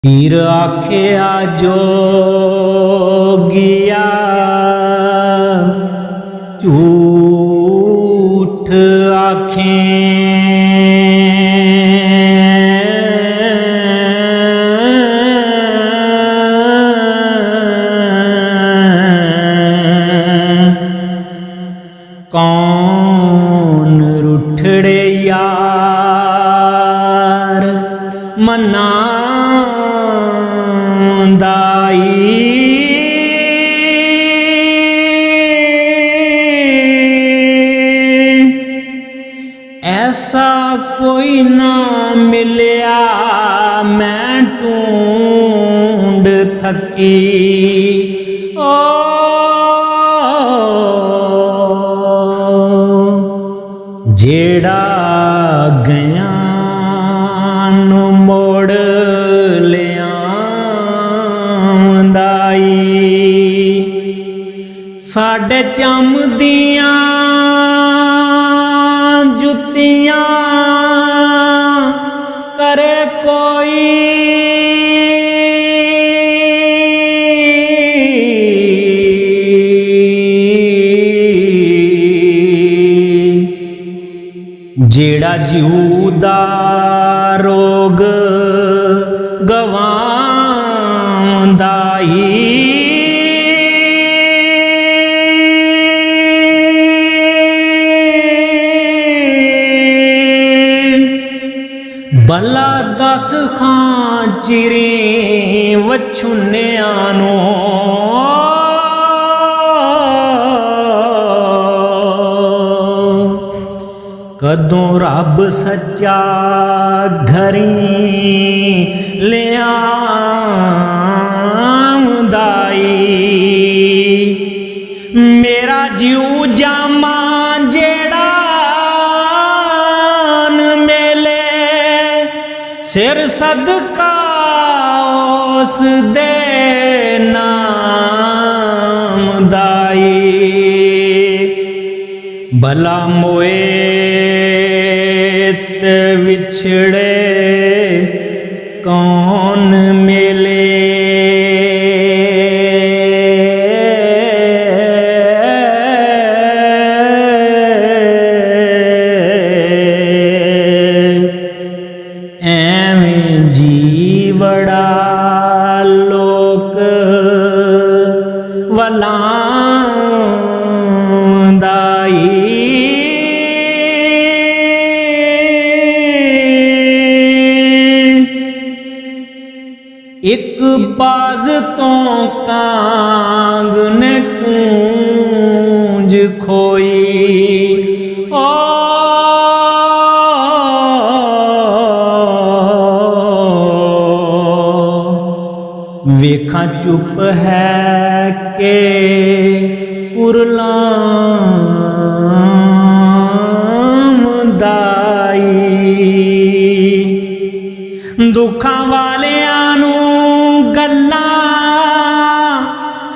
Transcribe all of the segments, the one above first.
पीर आख्या जोगिया झूठ कौन रुठड़े यार मना ऐसा कोई ना मिलिया मैं ढूंढ थकी ओ जेड़ा गया नु मोड़ लियांदाई साडे चमदियां जुतियां करे कोई जेड़ा जीव दा रोग गवांदा भला दस खां चिरे वछुनियां नो कदों रब सच्चा घरी लियांदाई मेरा जीव जामा जेड़ा सिर सदका उस दे नाम दाई भला मोए ते विछड़े कौन मिले जीवड़ा लोक वलांदाई एक बाज तो कांग ने कूंज खोई वेखा चुप है के पुरलामदाई दुखा वालियां नू गल्लां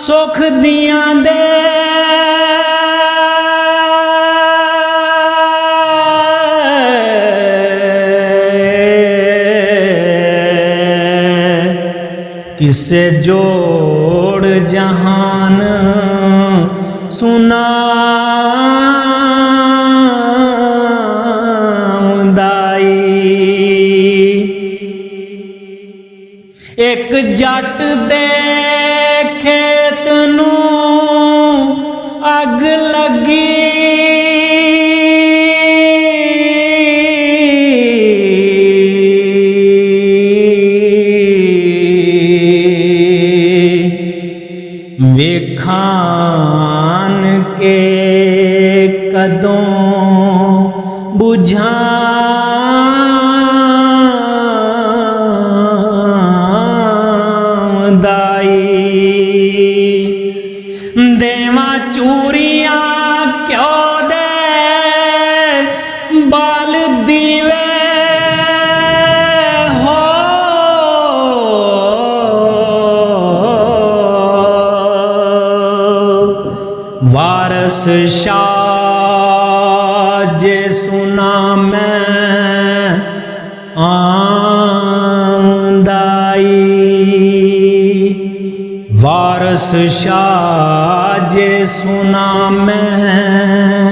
सुख दियां दे किसे जोड़ जहान सुनामदाई एक जट दे खेत नू अग लगी वेखान के कदों बुझांदाई देवा चूरियां क्यों दे बाल दीवे वारस शाह जे सुना मैं आमदाई वारस शाह जे सुना मैं